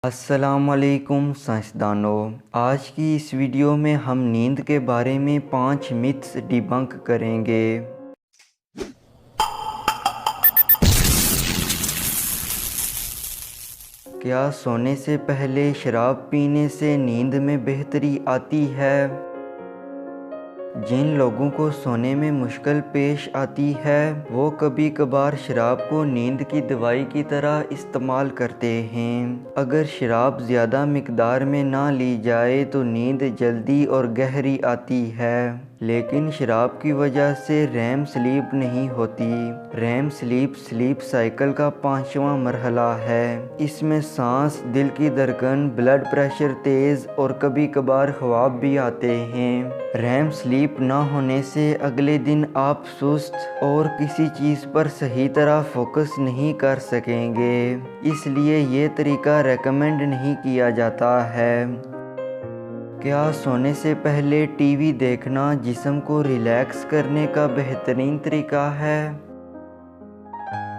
السلام علیکم سائنسدانوں، آج کی اس ویڈیو میں ہم نیند کے بارے میں 5 متس ڈیبنک کریں گے۔ کیا سونے سے پہلے شراب پینے سے نیند میں بہتری آتی ہے؟ جن لوگوں کو سونے میں مشکل پیش آتی ہے وہ کبھی کبھار شراب کو نیند کی دوائی کی طرح استعمال کرتے ہیں۔ اگر شراب زیادہ مقدار میں نہ لی جائے تو نیند جلدی اور گہری آتی ہے، لیکن شراب کی وجہ سے ریم سلیپ نہیں ہوتی۔ ریم سلیپ سلیپ سائیکل کا 5واں مرحلہ ہے۔ اس میں سانس، دل کی دھڑکن، بلڈ پریشر تیز اور کبھی کبھار خواب بھی آتے ہیں۔ ریم سلیپ نہ ہونے سے اگلے دن آپ سست اور کسی چیز پر صحیح طرح فوکس نہیں کر سکیں گے، اس لیے یہ طریقہ ریکمینڈ نہیں کیا جاتا ہے۔ کیا سونے سے پہلے ٹی وی دیکھنا جسم کو ریلیکس کرنے کا بہترین طریقہ ہے؟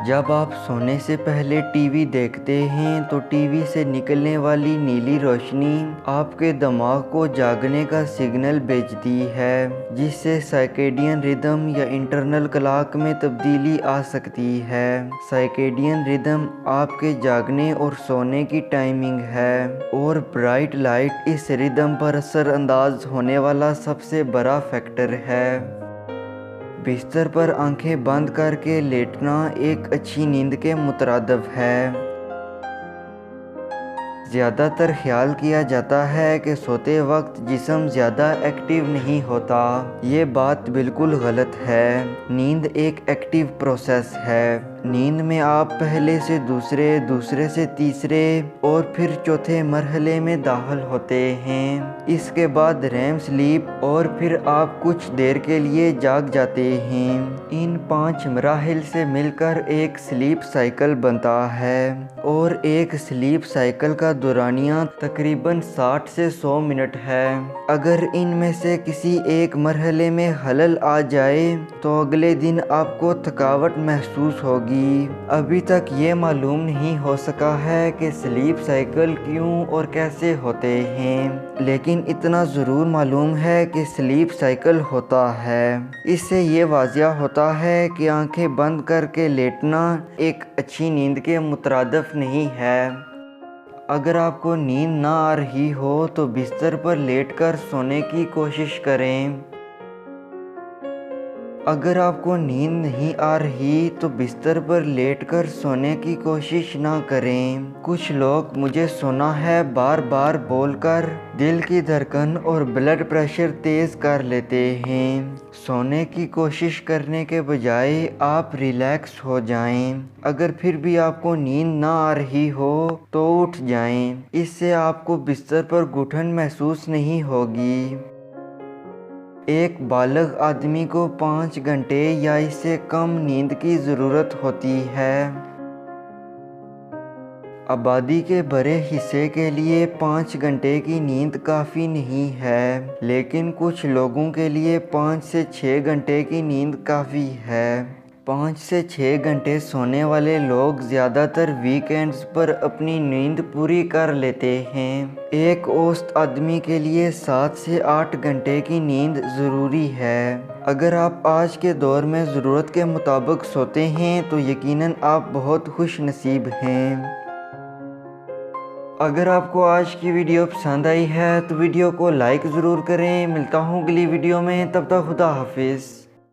جب آپ سونے سے پہلے ٹی وی دیکھتے ہیں تو ٹی وی سے نکلنے والی نیلی روشنی آپ کے دماغ کو جاگنے کا سگنل بھیجتی ہے، جس سے سائرکیڈین ردم یا انٹرنل کلاک میں تبدیلی آ سکتی ہے۔ سائرکیڈین ردم آپ کے جاگنے اور سونے کی ٹائمنگ ہے، اور برائٹ لائٹ اس ردم پر اثر انداز ہونے والا سب سے بڑا فیکٹر ہے۔ بستر پر آنکھیں بند کر کے لیٹنا ایک اچھی نیند کے مترادف ہے۔ زیادہ تر خیال کیا جاتا ہے کہ سوتے وقت جسم زیادہ ایکٹیو نہیں ہوتا۔ یہ بات بالکل غلط ہے۔ نیند ایک ایکٹیو پروسیس ہے۔ نیند میں آپ پہلے سے دوسرے، دوسرے سے تیسرے اور پھر چوتھے مرحلے میں داخل ہوتے ہیں۔ اس کے بعد ریم سلیپ اور پھر آپ کچھ دیر کے لیے جاگ جاتے ہیں۔ ان 5 مراحل سے مل کر ایک سلیپ سائیکل بنتا ہے، اور ایک سلیپ سائیکل کا دورانیہ تقریباً 60 سے 100 منٹ ہے۔ اگر ان میں سے کسی ایک مرحلے میں خلل آ جائے تو اگلے دن آپ کو تھکاوٹ محسوس ہوگی۔ ابھی تک یہ معلوم نہیں ہو سکا ہے کہ سلیپ سائیکل کیوں اور کیسے ہوتے ہیں، لیکن اتنا ضرور معلوم ہے کہ سلیپ سائیکل ہوتا ہے۔ اس سے یہ واضح ہوتا ہے کہ آنکھیں بند کر کے لیٹنا ایک اچھی نیند کے مترادف نہیں ہے۔ اگر آپ کو نیند نہ آ رہی ہو تو بستر پر لیٹ کر سونے کی کوشش کریں۔ اگر آپ کو نیند نہیں آ رہی تو بستر پر لیٹ کر سونے کی کوشش نہ کریں۔ کچھ لوگ مجھے سونا ہے بار بار بول کر دل کی دھڑکن اور بلڈ پریشر تیز کر لیتے ہیں۔ سونے کی کوشش کرنے کے بجائے آپ ریلیکس ہو جائیں۔ اگر پھر بھی آپ کو نیند نہ آ رہی ہو تو اٹھ جائیں، اس سے آپ کو بستر پر گھٹن محسوس نہیں ہوگی۔ ایک بالغ آدمی کو 5 گھنٹے یا اس سے کم نیند کی ضرورت ہوتی ہے۔ آبادی کے بڑے حصے کے لیے 5 گھنٹے کی نیند کافی نہیں ہے، لیکن کچھ لوگوں کے لیے 5 سے 6 گھنٹے کی نیند کافی ہے۔ 5 سے 6 گھنٹے سونے والے لوگ زیادہ تر ویکینڈز پر اپنی نیند پوری کر لیتے ہیں۔ ایک اوسط آدمی کے لیے 7 سے 8 گھنٹے کی نیند ضروری ہے۔ اگر آپ آج کے دور میں ضرورت کے مطابق سوتے ہیں تو یقیناً آپ بہت خوش نصیب ہیں۔ اگر آپ کو آج کی ویڈیو پسند آئی ہے تو ویڈیو کو لائک ضرور کریں۔ ملتا ہوں اگلی ویڈیو میں، تب تک خدا حافظ۔